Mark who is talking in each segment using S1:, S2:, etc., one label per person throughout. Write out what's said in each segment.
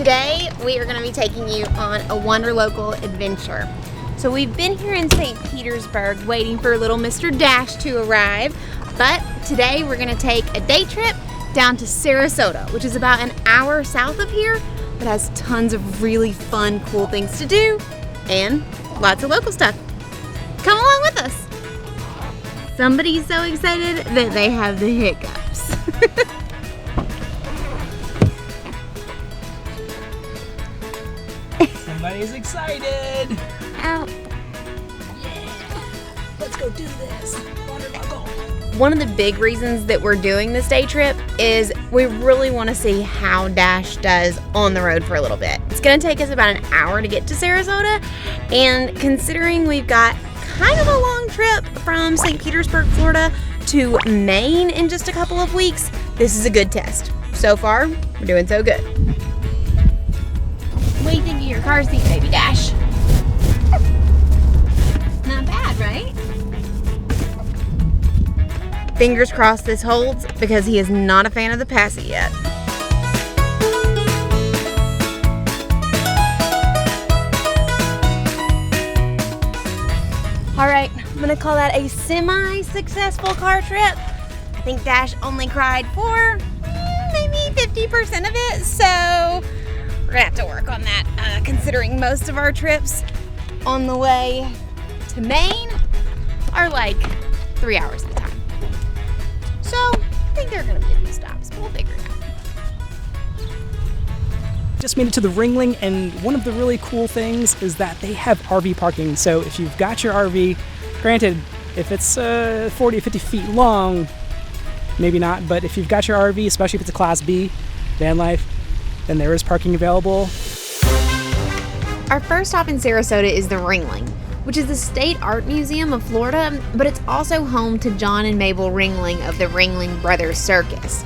S1: Today we are going to be taking you on a Wanderlocal adventure. So we've been here in St. Petersburg waiting for little Mr. Dash to arrive, but today we're going to take a day trip down to Sarasota, which is about an hour south of here, but has tons of really fun, cool things to do and lots of local stuff. Come along with us. Somebody's so excited that they have the hiccups.
S2: Somebody's excited.
S1: Ow.
S2: Yeah. Let's go do this. Wanderlocal.
S1: One of the big reasons that we're doing this day trip is we really want to see how Dash does on the road for a little bit. It's going to take us about an hour to get to Sarasota, and considering we've got kind of a long trip from St. Petersburg, Florida to Maine in just a couple of weeks, this is a good test. So far, we're doing so good. What do you think of your car seat, baby Dash? Not bad, right? Fingers crossed this holds, because he is not a fan of the Passy yet. All right, I'm gonna call that a semi-successful car trip. I think Dash only cried for maybe 50% of it, so we're gonna have to work on that, considering most of our trips on the way to Maine are like 3 hours at a time. So I think there are gonna be a few stops, but we'll figure it out.
S2: Just made it to the Ringling, and one of the really cool things is that they have RV parking. So if you've got your RV, granted, if it's 40 or 50 feet long, maybe not, but if you've got your RV, especially if it's a Class B van life, then there is parking available.
S1: Our first stop in Sarasota is the Ringling, which is the State Art Museum of Florida, but it's also home to John and Mable Ringling of the Ringling Brothers Circus.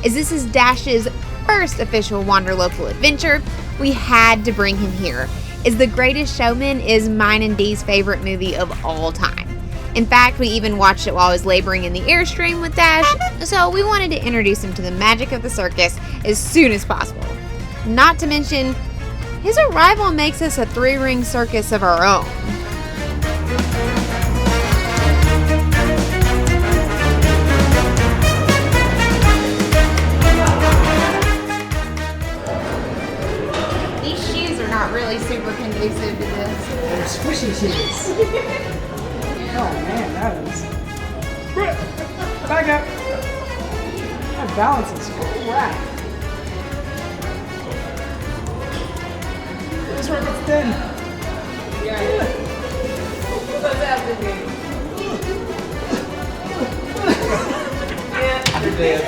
S1: As this is Dash's first official Wanderlocal adventure, we had to bring him here, as The Greatest Showman is mine and Dee's favorite movie of all time. In fact, we even watched it while I was laboring in the Airstream with Dash, so we wanted to introduce him to the magic of the circus as soon as possible. Not to mention, his arrival makes us a three-ring circus of our own. These shoes are not really super conducive to this.
S2: They're squishy shoes. Oh man, that is. Back up. That balance is crap. This one gets thin. Yeah. What's happening? You're dead.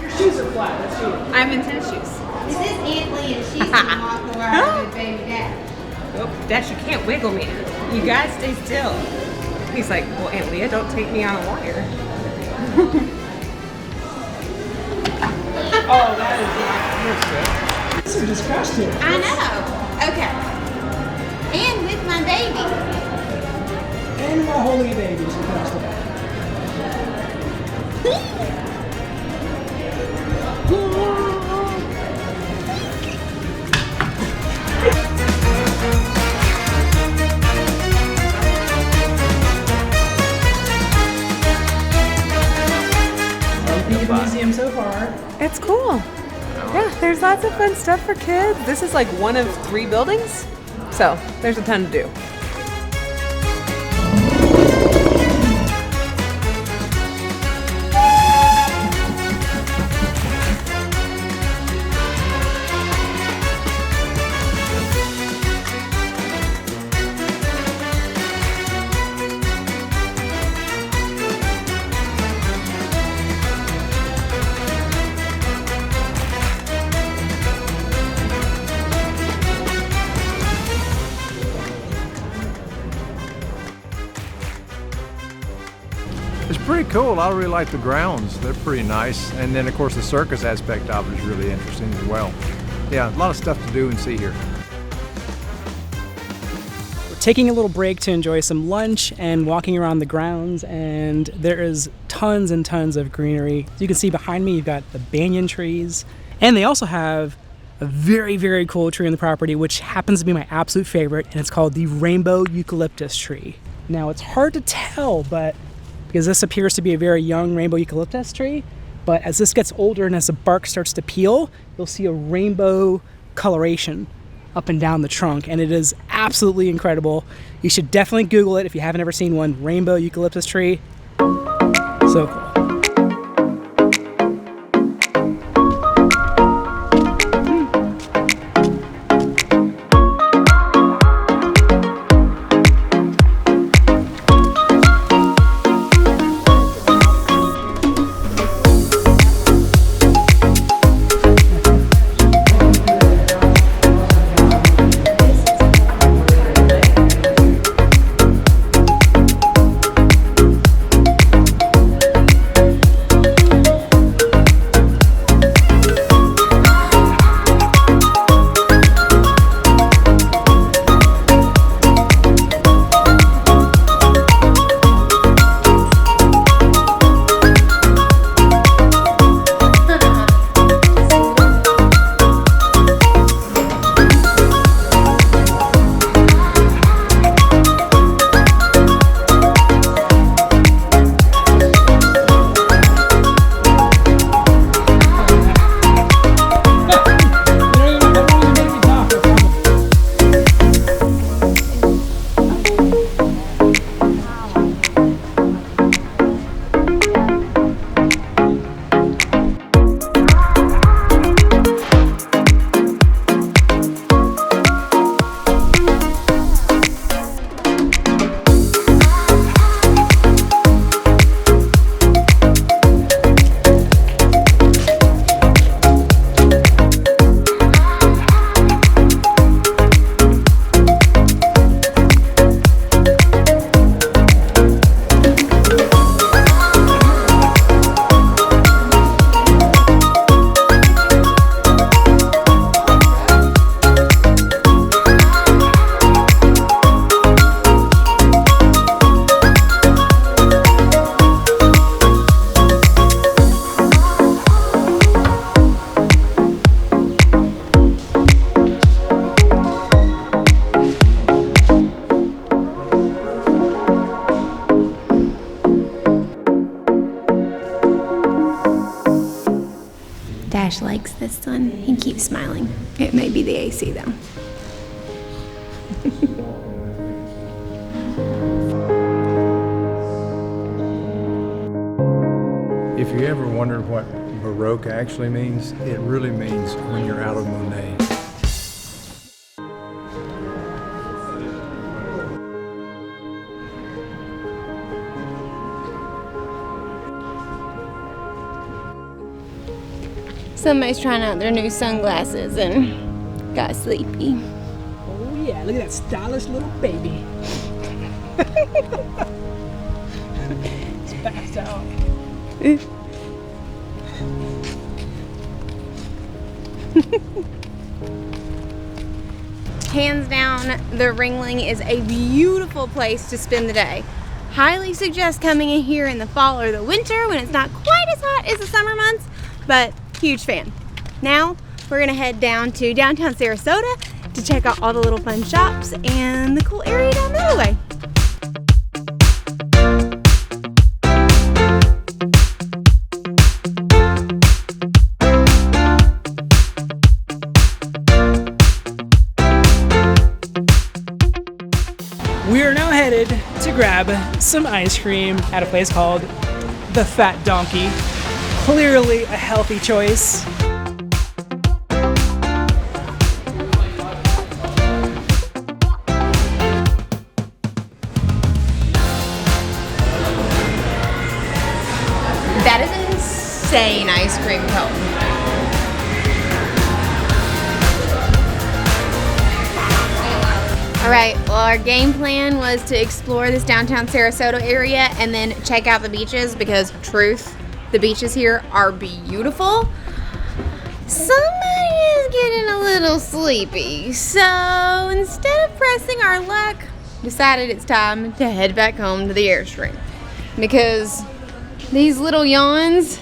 S2: Your shoes are flat. Let's see.
S3: I'm in tennis shoes.
S1: This is Aunt Leah, and she's gonna walk the wire with baby Dash.
S3: Oh, Dash, you can't wiggle me. You gotta stay still. He's like, well, Aunt Leah, don't take me on a wire.
S2: Oh, that is not. These are just costumes.
S1: I know. Okay. And with my baby.
S2: And while holding a baby, so costume. The museum so far.
S3: It's cool. Yeah, there's lots of fun stuff for kids. This is like one of 3 buildings, so there's a ton to do.
S4: It's pretty cool. I really like the grounds. They're pretty nice. And then, of course, the circus aspect of it is really interesting as well. Yeah, a lot of stuff to do and see here.
S2: We're taking a little break to enjoy some lunch and walking around the grounds, and there is tons and tons of greenery. As you can see behind me, you've got the banyan trees, and they also have a very, very cool tree on the property, which happens to be my absolute favorite, and it's called the rainbow eucalyptus tree. Now, it's hard to tell, but because this appears to be a very young rainbow eucalyptus tree, but as this gets older and as the bark starts to peel, you'll see a rainbow coloration up and down the trunk, and it is absolutely incredible. You should definitely Google it if you haven't ever seen one. Rainbow eucalyptus tree. So cool.
S1: Dash likes this one. He keeps smiling. It may be the AC though.
S4: If you ever wondered what Baroque actually means, it really means when you're out of Monet.
S1: Somebody's trying out their new sunglasses and got sleepy.
S2: Oh yeah, look at that stylish little baby. It's passed out.
S1: Hands down, the Ringling is a beautiful place to spend the day. Highly suggest coming in here in the fall or the winter when it's not quite as hot as the summer months, but huge fan. Now we're gonna head down to downtown Sarasota to check out all the little fun shops and the cool area down that way.
S2: We are now headed to grab some ice cream at a place called The Fat Donkey. Clearly a healthy choice.
S1: That is an insane ice cream cone. All right, well, our game plan was to explore this downtown Sarasota area and then check out the beaches because, truth, the beaches here are beautiful. Somebody is getting a little sleepy, so instead of pressing our luck, decided it's time to head back home to the Airstream because these little yawns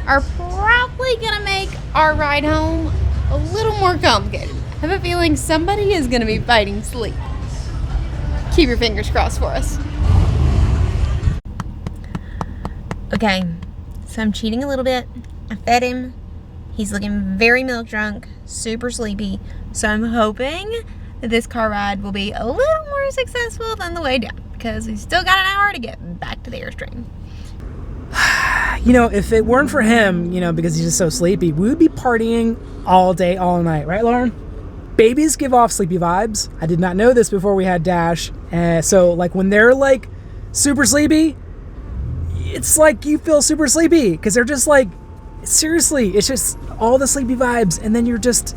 S1: are probably probably gonna make our ride home a little more complicated. I have a feeling somebody is gonna be fighting sleep. Keep your fingers crossed for us. Okay, so I'm cheating a little bit. I fed him. He's looking very milk drunk, super sleepy. So I'm hoping that this car ride will be a little more successful than the way down, because we still got an hour to get back to the Airstream.
S2: You know, if it weren't for him, you know, because he's just so sleepy, we would be partying all day, all night. Right, Lauren? Babies give off sleepy vibes. I did not know this before we had Dash. So, like, when they're, like, super sleepy, it's like you feel super sleepy. Because they're just, like, seriously, it's just all the sleepy vibes. And then you're just,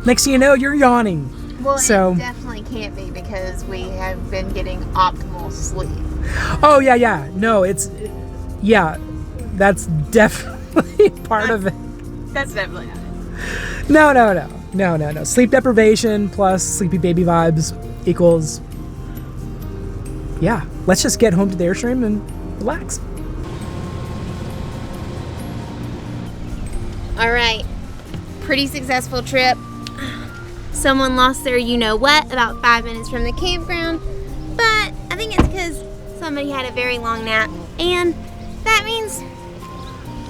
S2: next thing you know, you're yawning.
S1: Well,
S2: so,
S1: it definitely can't be because we have been getting optimal sleep.
S2: Oh, yeah. No, yeah, that's definitely part of it.
S1: That's definitely not it.
S2: No. Sleep deprivation plus sleepy baby vibes equals, yeah, let's just get home to the Airstream and relax.
S1: All right, pretty successful trip. Someone lost their you-know-what about 5 minutes from the campground, but I think it's because somebody had a very long nap, and that means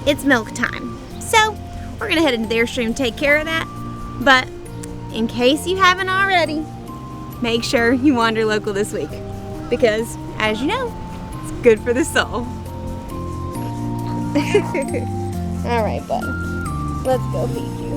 S1: it's milk time. So we're gonna head into the Airstream and take care of that. But in case you haven't already, make sure you wander local this week, because as you know, it's good for the soul. All right, bud. Let's go feed you.